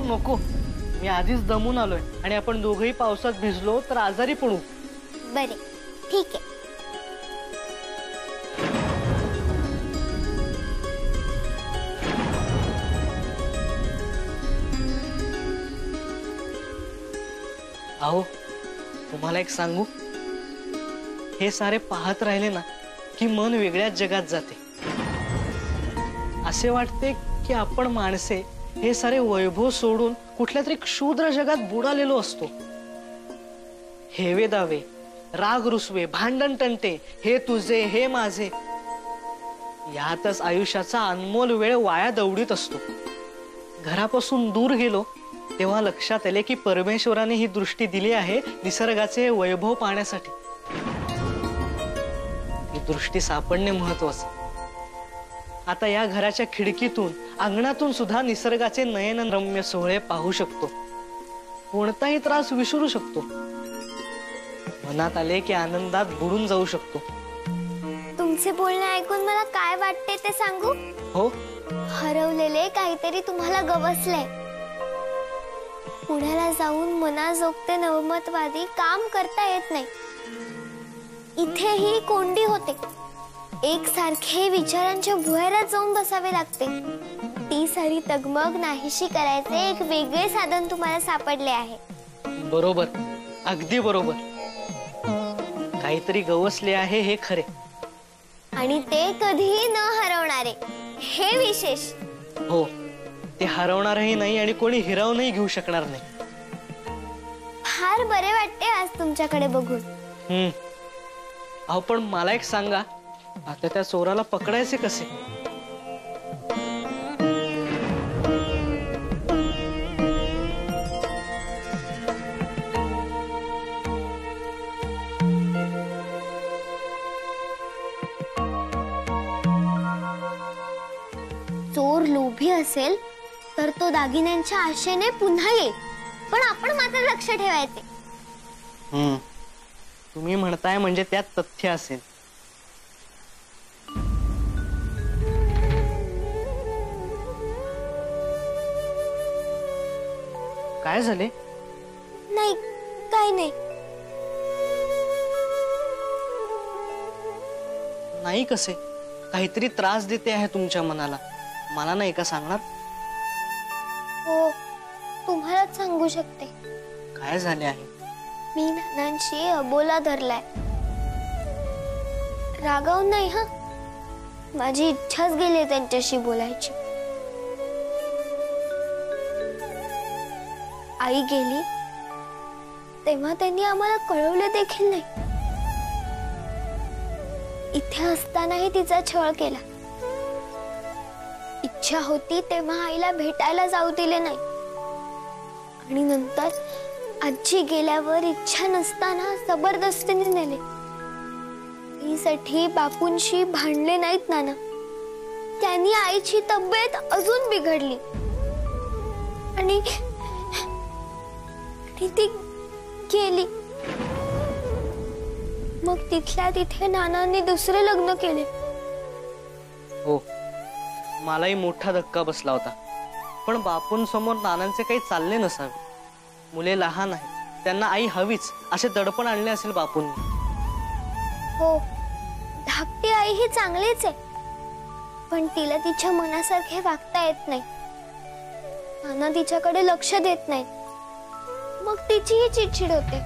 नको, मी आधीच दमून आलोय आणि आपण दोघेही पावसात भिजलो तर आजारी पडू. बरे, ठीक आहे. अहो, तुम्हाला एक सांगू, हे सारे पाहत राहिले ना की मन वेगळ्याच जगात जाते. असे वाटते की आपण माणसे हे सारे वैभव सोडून कुठल्या तरी क्षुद्र जगात बुडालेलो असतो. हेवे दावे, राग रुसवे, भांडण तंटे, हे तुझे हे माझे, यातच आयुष्याचा अनमोल वेळ वाया दौडीत असतो. घरापासून दूर गेलो तेव्हा लक्षात आले की परमेश्वराने ही दृष्टी दिली आहे निसर्गाचे वैभव पाहण्यासाठी. ही दृष्टी सापडणे महत्वाचं. आता या घराच्या खिडकीतून, अंगणातून सुद्धा निसर्गाचे नयनरम्य सोहळे पाहू शकतो. कोणताही त्रास विसरू शकतो. मनात आले की आनंदात बुडून जाऊ शकतो. तुमचे बोलणे ऐकून मला काय वाटते ते सांगू? हो. हरवलेले काहीतरी तुम्हाला गवसलंय. पुण्याला जाऊन मनाजोगते नवमतवादी काम करता येत नाही. इथेही कोंडी होते. एकसारखे विचारांच्या भुयारात जाऊन बसावे लागते. ती सारी तगमग नाहीशी करायचे एक वेगळे साधन तुम्हाला सापडले आहे. बरोबर, अगदी बरोबर. काहीतरी गवसले आहे हे खरे. आणि ते कधीही न हरवणारे हे विशेष. हो, ते हरवणारही नाही आणि कोणी हिरावूनही घेऊ शकणार नाही. फार बरे वाटते आज तुमच्याकडे बघून. अहो, पण मला एक सांगा, आता त्या चोराला पकडायचे कसे? चोर लोभी असेल तर तो दागिन्यांच्या आशेने पुन्हा येईल, पण आपण मात्र लक्ष ठेवायचे. तुम्ही म्हणताय म्हणजे त्यात तथ्य असेल. काय झाले? नाही, काय नाही. नाही कसे? काहीतरी त्रास देते आहे तुमच्या मनाला. मला नाही का सांगणार? हो, तुम्हालाच सांगू शकते. काय झाले आहे? मी नानांशी अबोला धरलाय. रागावून नाही हा, माझी इच्छाच गेली त्यांच्याशी बोलायची. आई गेली तेव्हा त्यांनी आम्हाला कळवले देखील नाही. इथे असतानाही तिचा छळ केला. इच्छा होती तेव्हा आईला भेटायला जाऊ दिले नाही. आणि नंतर आजी गेल्यावर इच्छा नसताना जबरदस्तीने नेले. साठी बापूंशी भांडले नाहीत नाना. त्यांनी आईची तब्येत अजून बिघडली आणि ती गेली. मग तिथल्या तिथे नानांनी दुसरे लग्न केले. हो, मलाही मोठा धक्का बसला होता. पण बापूंसमोर नानांचे काही चालले नसावे. मुले लहान आहेत, त्यांना आई हवीच असे दडपण आणले असेल बापूंनी. हो, धाकटी आई ही चांगलीच आहे, पण तिला तिच्या मनासारखे वागता येत नाही. नाना तिच्याकडे लक्ष देत नाही. मग तिचीही चिडचिड होते.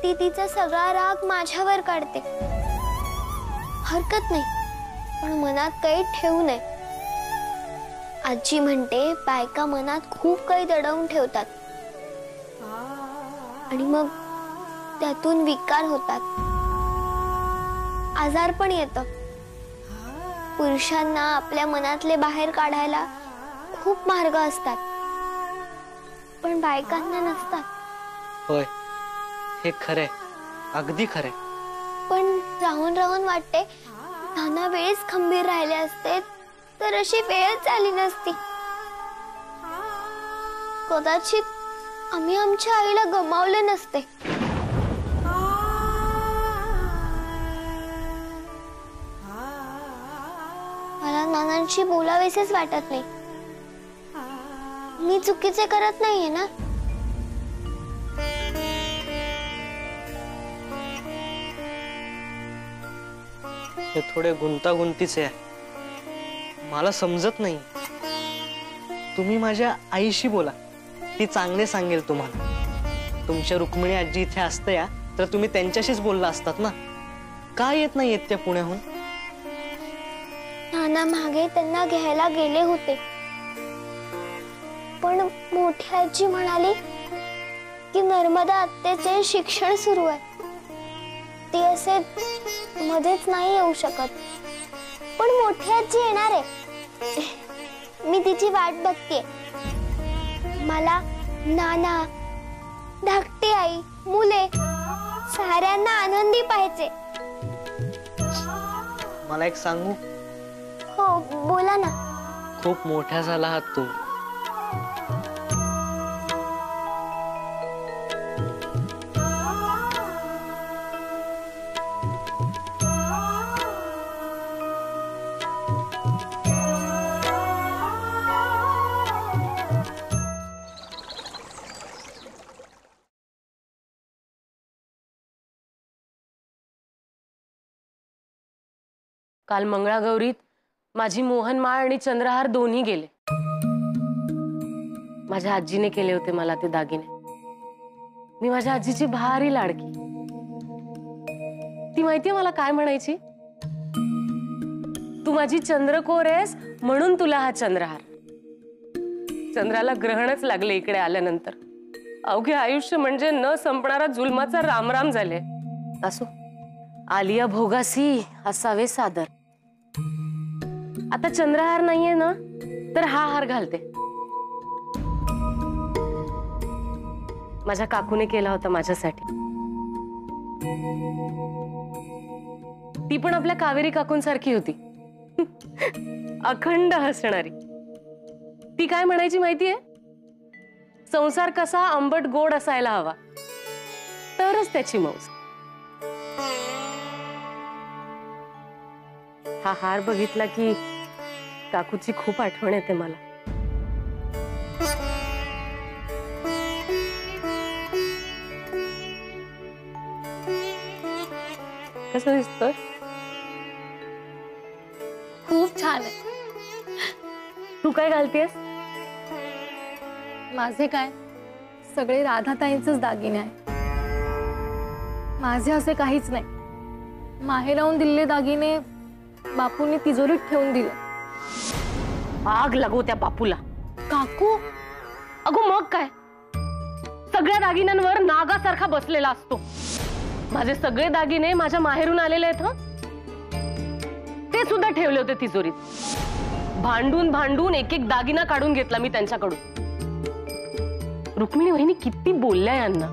ती तिचा सगळा राग माझ्यावर काढते. हरकत नाही, पण मनात काही ठेवू नये. आजी म्हणते बायका मनात खूप काही दडवून ठेवतात आणि मग त्यातून विकार होतात. आजार पण येतं. पुरुषांना आपल्या मनातले बाहेर काढायला खूप मार्ग असतात, पण बायकांना नसतात. होय, हे खरे, अगदी खरे. पण राहून राहून वाटते नाना वेळेस खंबीर राहिले असते तर अशी वेळच आली नसती. कदाचित आम्ही आमच्या आईला गमावले नसते. मला नानांशी बोलावेसेच वाटत नाही. मी चुकीचे करत नाहीये ना? हे थोडे गुंतागुंतीचे आहे, मला समजत नाही. तुम्ही माझ्या आईशी बोला, ती चांगले सांगेल तुम्हाला. तुमच्या रुक्मिणी आजी इथे असते या तर तुम्ही त्यांच्याशीच बोलला असतात ना. का येत नाही येत त्या पुण्याहून? नाना मागे त्यांना घ्यायला गेले होते, पण मोठी आजी म्हणाली की नर्मदा आत्याचे शिक्षण सुरू आहे, ती असे मध्येच नाही येऊ शकत. पण मोठी आजी येणार आहे, मी तिची वाट बघतेय. मला नाना, धाकटी आई, मुले साऱ्यांना आनंदी पाहिजे. मला एक सांगू? हो बोला ना. खूप मोठ्या झाला आहात तुम्ही. काल मंगळागौरीत माझी मोहनमाळ आणि चंद्रहार दोन्ही गेले. माझ्या आजीने केले होते मला ते दागिने. मी माझ्या आजीची भारी लाडकी. ती माहितीये मला काय म्हणायची? तू माझी चंद्रकोर आहेस म्हणून तुला हा चंद्रहार. चंद्राला ग्रहणच लागले इकडे आल्यानंतर. अवघे आयुष्य म्हणजे न संपणारा जुलमाचा रामराम झाले. असो, आलिया भोगासी असावे सादर. आता चंद्रहार नाहीये ना, तर हा हार घालते. माझ्या काकूने केला होता माझ्यासाठी. ती पण आपल्या कावेरी काकूंसारखी होती, अखंड हसणारी. ती काय म्हणायची माहितीये? संसार कसा आंबट गोड असायला हवा, तरच त्याची मौज. हा हार बघितला की काकूची खूप आठवण येते मला. कसं दिसतोय? खूप छान आहे. तू काय घालतेस? माझे काय, सगळे राधाताईंचेच दागिने आहे. माझे असे काहीच नाही. माहेराहून दिलेले दागिने बापूंनी तिजोरीत ठेवून दिले. आग लागो त्या बापूला. काकू, अगो मग काय, सगळ्या दागिन्यांवर नागासारखा बसलेला असतो. माझे सगळे दागिने माझ्या माहेरून आलेले आहेत. ते सुद्धा ठेवले होते तिजोरीत. भांडून भांडून एक एक दागिना काढून घेतला मी त्यांच्याकडून. रुक्मिणी वहिनी किती बोलल्या यांना,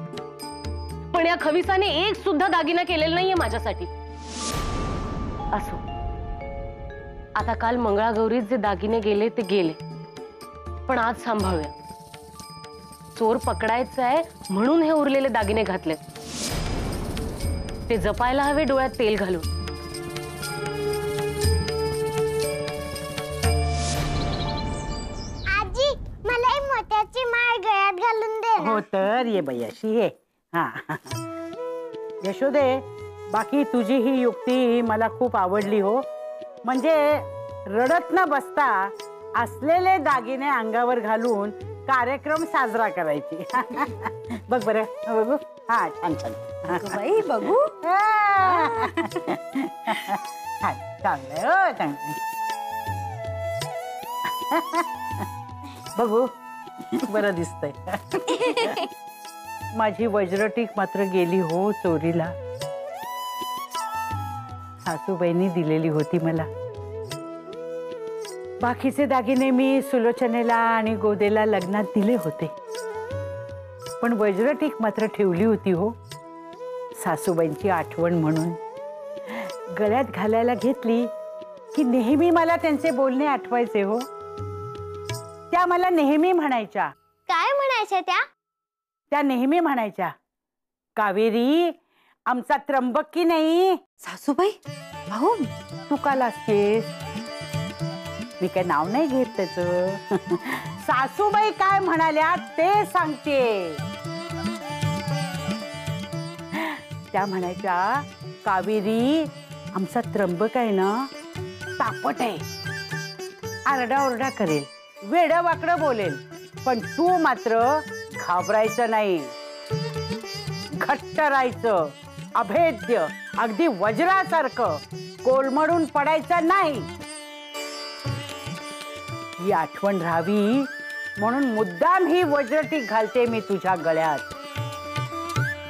पण या खविसाने एक सुद्धा दागिना केलेला नाहीये माझ्यासाठी. असो, आता काल मंगळागौरीत जे दागिने गेले ते गेले, पण आज सांभाळूया. चोर पकडायचा आहे म्हणून हे उरलेले दागिने घातले. ते जपायला हवे डोळ्यात तेल घालून. आजी, मला एक मोत्याची माळ गळ्यात घालून दे. हो तर ये बाई अशी ये. हा यशोदे, बाकी तुझी ही युक्ती मला खूप आवडली हो. म्हणजे रडत न बसता असलेले दागिने अंगावर घालून कार्यक्रम साजरा करायची. बघ बरं, बघू. हा छान छान बाई बघू. चांगलंय हो, चांगलंय. बघू, बरं दिसतंय. माझी वज्रटीक मात्र गेली हो चोरीला. सासूबाईंनी दिलेली होती मला. बाकीचे दागिने मी सुलोचनेला आणि गोदेला लग्नात दिले होते, पण वज्रटीक मात्र ठेवली होती हो, सासूबाईंची आठवण म्हणून. गळ्यात घालायला घेतली की नेहमी मला त्यांचे बोलणे आठवायचे हो. त्या मला नेहमी म्हणायच्या. काय म्हणायच्या त्या? त्या नेहमी म्हणायच्या, कावेरी आमचा त्र्यंबक की नाही. सासूबाई, भाऊ तू का लाजतेस? मी काय नाव नाही घेत त्याचं. सासूबाई काय म्हणाल्या ते सांगते. त्या म्हणायच्या, कावेरी आमचा त्र्यंबक आहे ना तापट आहे, आरडाओरडा करेल, वेडं वाकडं बोलेल, पण तू मात्र घाबरायचं नाही, घट्ट राहायचं, अभेद्य, अगदी वज्रासारखं, कोलमडून पडायचं नाही. ही आठवण राहावी म्हणून मुद्दाम ही वज्रटीक घालते मी तुझ्या गळ्यात.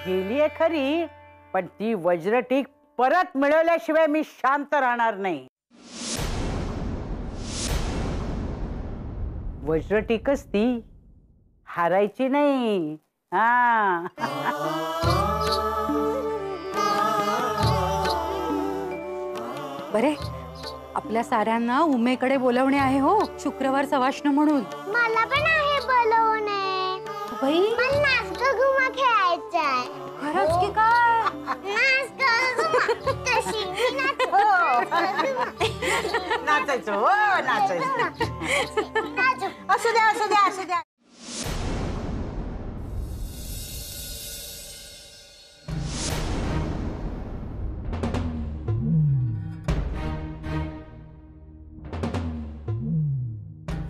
गेलीये खरी, पण ती वज्रटीक परत मिळवल्याशिवाय मी शांत राहणार नाही. वज्रटीकच ती, हारायची नाही. हा बरे, आपल्या साऱ्यांना उमेकडे बोलवणे आहे हो, शुक्रवार सवाष्ण म्हणून. मला पण आहे बोलवणे. बाई, मला नाच ग घुमा खेळायचा आहे. खरंच की काय? नाच ग घुमा. कशी मी नाचू? नाचायचं हो, नाचायचं. नाचू. असू द्या, असू द्या, असू द्या.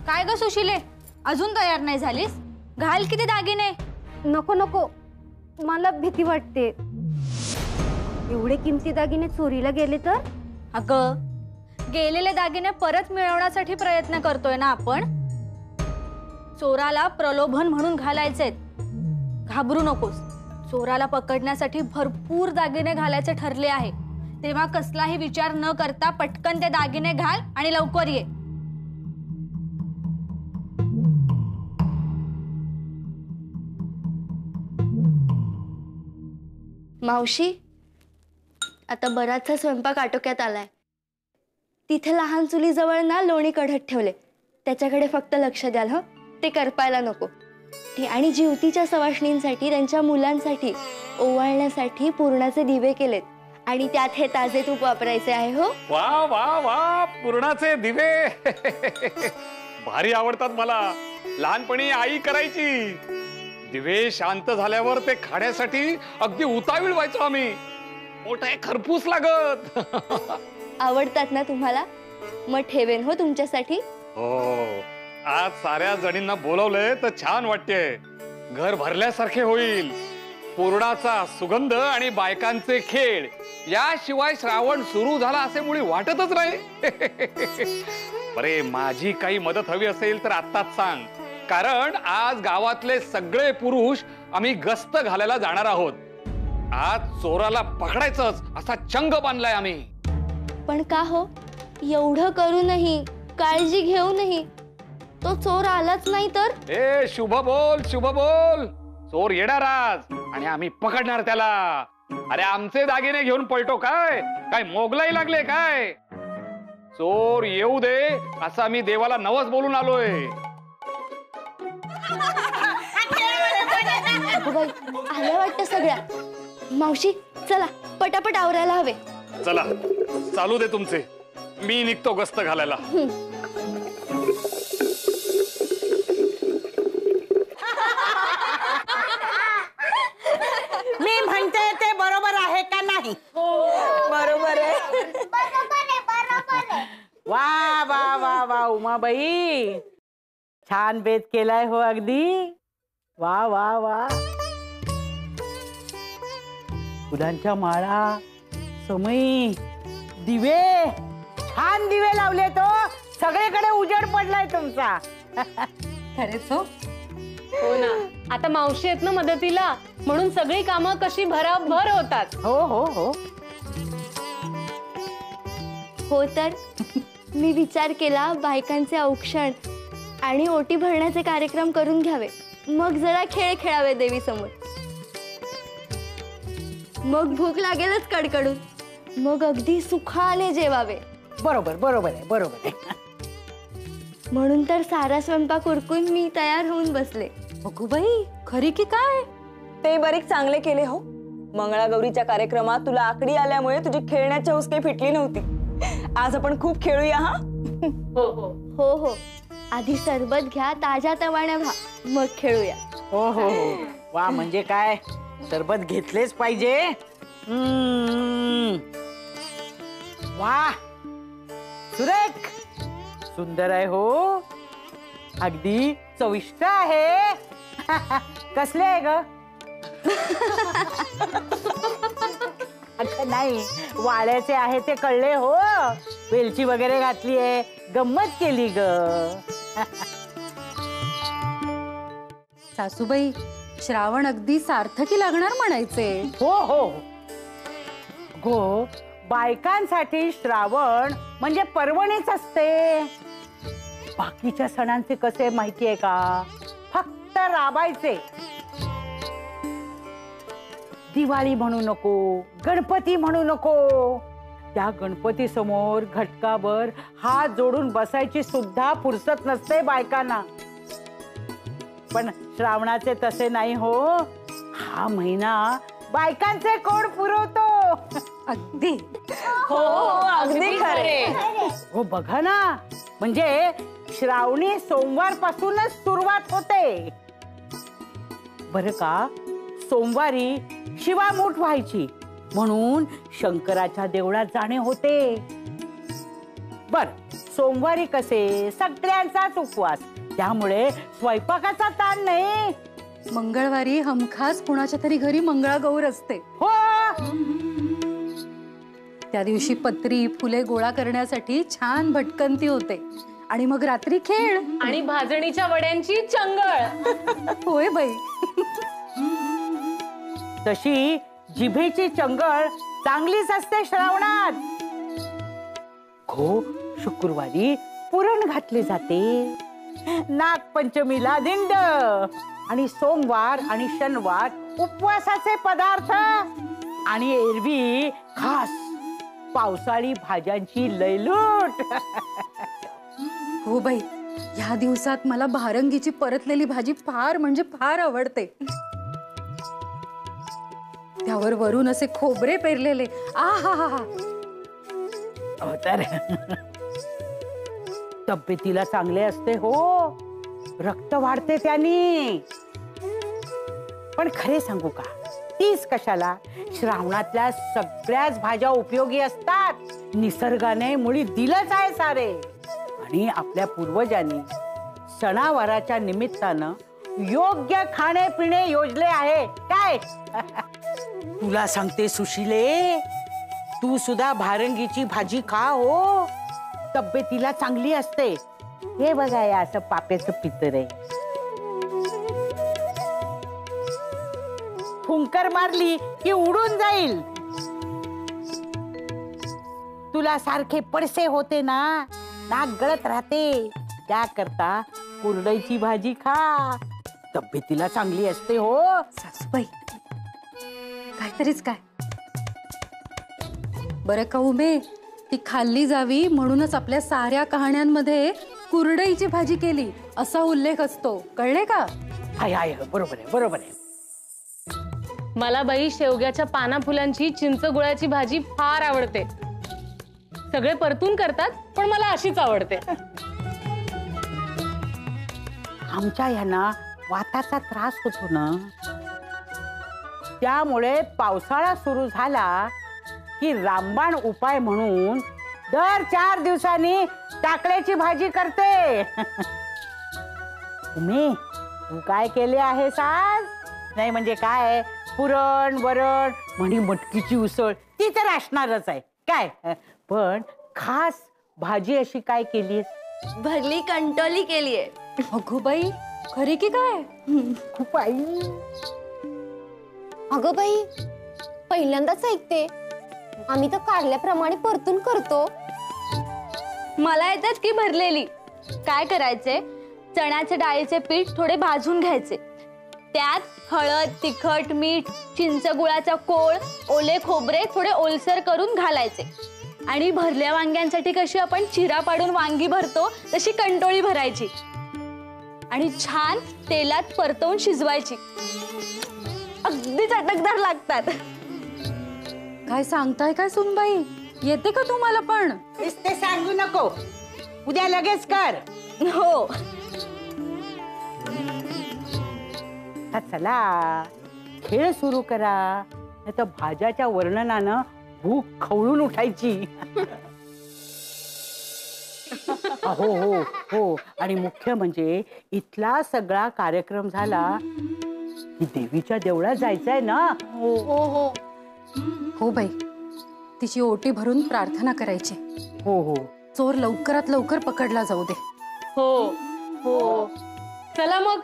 काय ग सुशिले, अजून तयार नाही झालीस? घाल किती दागिने. नको नको, मला भीती वाटते. एवढे किमती दागिने चोरीला गेले तर? अगं, गेलेले दागिने परत मिळवण्यासाठी प्रयत्न करतोय ना आपण. चोराला प्रलोभन म्हणून घालायचे. घाबरू नकोस, चोराला पकडण्यासाठी भरपूर दागिने घालायचे ठरले आहे. तेव्हा कसलाही विचार न करता पटकन ते दागिने घाल आणि लवकर ये. मावशी, आता बराचसा स्वयंपाक आटोक्यात आलाय. तिथे लहान चुलीजवळ ना लोणी कढत ठेवले, त्याच्याकडे फक्त लक्ष द्याल हं, ते करपायला नको. आणि जीवतीच्या सवाष्णींसाठी, त्यांच्या मुलांसाठी ओवाळण्यासाठी पुरणाचे दिवे केलेत, आणि त्यात हे ताजे तूप वापरायचे आहे. हो, वा वा वा, पुरणाचे दिवे भारी आवडतात मला. लहानपणी आई करायची. दिवे शांत झाल्यावर ते खाण्यासाठी अगदी उतावीळ व्हायचो आम्ही. मोठा एक खरपूस लागत. आवडतात ना तुम्हाला? मग ठेवेन हो तुमच्यासाठी. हो, आज साऱ्या जणींना बोलवलंय तर छान वाटते. घर भरल्यासारखे होईल. पुरणाचा सुगंध आणि बायकांचे खेळ याशिवाय श्रावण सुरू झाला असे मुळी वाटतच नाही. बरे, माझी काही मदत हवी असेल तर आत्ताच सांग, कारण आज गावातले सगळे पुरुष आम्ही गस्त घालायला जाणार आहोत. आज चोराला पकडायचंच असा चंग बांधलाय आम्ही. पण का हो, एवढं करूनही, काळजी घेऊनही तो चोर आलाच नाही तर? ए, शुभ बोल, शुभ बोल. चोर येणार आज आणि आम्ही पकडणार त्याला. अरे, आमचे दागिने घेऊन पळतो काय? काय मोगलाई लागले काय? चोर येऊ दे असं आम्ही देवाला नवस बोलून आलोय. बाई, आल्या वाटतं सगळ्या. मावशी, चला पटापट आवरायला हवे. चला, चालू दे तुमचे, मी निघतो गस्त घालायला. मी म्हणते ते बरोबर आहे का नाही? बरोबर आहे. वा वा वा वा, उमाबाई छान बेत केलाय हो अगदी. वा वा वा. फुलांच्या माळा, समई, दिवे, छान दिवे लावले तो. सगळीकडे उजेड पडलाय तुमचा. खरेच हो. हो ना, आता मावशी आहेत ना मदतीला, म्हणून सगळी कामं कशी भराभर होतात. हो हो हो. हो तर मी विचार केला, बायकांचे औक्षण आणि ओटी भरण्याचे कार्यक्रम करून घ्यावे, मग जरा खेळ खेळावे देवी समोर. मग भूक लागेलच कडकडून, मग अगदी सुखाने जेवावे. बरोबर बरोबर आहे, बरोबर आहे. म्हणून तर सारा स्वयंपाक उरकून मी तयार होऊन बसले. अगो बाई, खरी की काय? ते बरीच चांगले केले हो. मंगळागौरीच्या कार्यक्रमात तुला आकडी आल्यामुळे तुझी खेळण्याची हौस काही फिटली नव्हती. आज आपण खूप खेळूया. हा, हो हो, आधी सरबत घ्या, ताज्या तवाने व्हा, मग खेळूया. हो हो हो, वा म्हणजे काय, सरबत घेतलेच पाहिजे. वा, सुरेख, सुंदर आहे हो, अगदी चविष्ट आहे. कसले आहे ग? अगं नाही, वाड्याचे आहे ते कळले हो. वेलची वगैरे घातली आहे, गंमत केली ग. सासूबाई, श्रावण अगदी सार्थकी लागणार म्हणायचे. हो हो गो, बायकांसाठी श्रावण म्हणजे पर्वणीच असते. बाकीच्या सणांचे कसे माहितीये का, फक्त राबायचे. दिवाळी म्हणू नको, गणपती म्हणू नको, त्या गणपती समोर घटकाभर हात जोडून बसायची सुद्धा फुरसत नसते बायकांना. पण श्रावणाचे तसे नाही हो. हा महिना बायकांचे कोण पुरवतो. अगदी हो अगदी खरे. हो बघा ना, म्हणजे श्रावणी सोमवार पासूनच सुरुवात होते बर का. सोमवारी शिवामूठ व्हायची म्हणून शंकराच्या देवळात जाणे होते. बर, सोमवारी कसे सगळ्यांचाच उपवास, त्यामुळे स्वयंपाकाचा ताण नाही. मंगळवारी हमखास कुणाच्या तरी घरी मंगळागौर असते. हो, त्या दिवशी पत्री फुले गोळा करण्यासाठी छान भटकंती होते आणि मग रात्री खेळ आणि भाजणीच्या वड्यांची चंगळ. होय बाई. तशी जिभेची चंगळ चांगलीच असते श्रावणात. हो, शुक्रवारी पुरण घातले जाते, नागपंचमीला दिंड, आणि सोमवार आणि शनिवार उपवासाचे पदार्थ, आणि एरवी खास पावसाळी भाज्यांची लयलूट. हो बाई, ह्या दिवसात मला भारंगीची परतलेली भाजी फार म्हणजे फार आवडते. त्यावर वरून असे खोबरे पेरलेले, आहा. तर तब्येतीला चांगले असते हो, रक्त वाढते त्यानी. पण खरे सांगू का, तीच कशाला, श्रावणातल्या सगळ्याच भाज्या उपयोगी असतात. निसर्गाने मुळी दिलंच आहे सारे. आणि आपल्या पूर्वजांनी सणावाराच्या निमित्तानं योग्य खाणे पिणे योजले आहे काय. तुला सांगते सुशिले, तू सुद्धा भारंगीची भाजी खा हो, तब्येतीला चांगली असते. हे बघा, या असं पाप्याचं पितर आहे. फुंकर मारली की उडून जाईल. तुला सारखे पडसे होते ना, नाक गळत राहते, त्याकरता कुरडईची भाजी खा, तब्येतीला चांगली असते हो. सासूबाई, काहीतरीच काय. बरं का उमे, ती खाल्ली जावी म्हणूनच आपल्या साऱ्या कहाण्यांमध्ये कुरडईची भाजी केली असा उल्लेख असतो, कळले का. हाय हाय, बरोबर आहे बरोबर आहे. मला बाई शेवग्याच्या पाना फुलांची चिंच गुळाची भाजी फार आवडते. सगळे परतून करतात, पण मला अशीच आवडते. आमच्या ह्यांना वाताचा त्रास होतो ना, त्यामुळे पावसाळा सुरू झाला की रामबाण उपाय म्हणून दर 4 दिवसांनी टाकल्याची भाजी करते. तुम्ही तू काय केले आहेस आज? नाही म्हणजे काय, पुरण वरण म्हणी मटकीची उसळ ती तर असणारच आहे काय, पण खास भाजी अशी काय केलीस? भरली कंटोली केलीये. अगो बाई, खरी की काय? खूप आई. अगं बाई, पहिल्यांदाच ऐकते. आम्ही तर कारल्याप्रमाणे परतून करतो. मला येतात की भरलेली. काय करायचे, चण्याचे डाळीचे पीठ थोडे भाजून घ्यायचे, त्यात हळद तिखट मीठ चिंच गुळाचा कोळ ओले खोबरे थोडे ओलसर करून घालायचे, आणि भरल्या वांग्यांसाठी कशी आपण चिरा पाडून वांगी भरतो तशी कंटोळी भरायची, आणि छान तेलात परतवून शिजवायची. अगदी चटकदार लागतात. काय सांगताय काय सुनबाई, येते का तुम्हाला पण? ते सांगू नको. उद्या लगेच कर. हो. आता चला खेळ सुरू करा, नाही तर भाज्याच्या वर्णनानं भूक खवळून उठायची. हो हो हो. आणि मुख्य म्हणजे इथला सगळा कार्यक्रम झाला की देवीच्या देवळात जायचंय ना. हो हो. हो बाई, तिची ओटी भरून प्रार्थना करायची. हो हो. चोर लवकरात लवकर पकडला जाऊ दे. हो हो. चला मग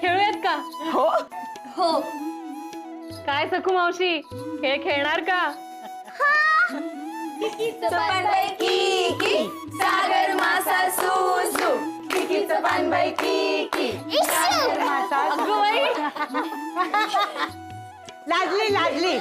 खेळूयात का? हो हो. काय सखू मावशी, खेळ खेळणार का? सागर मासा सुसू, किकीचं पान बाई किकी. लाजली लाजली.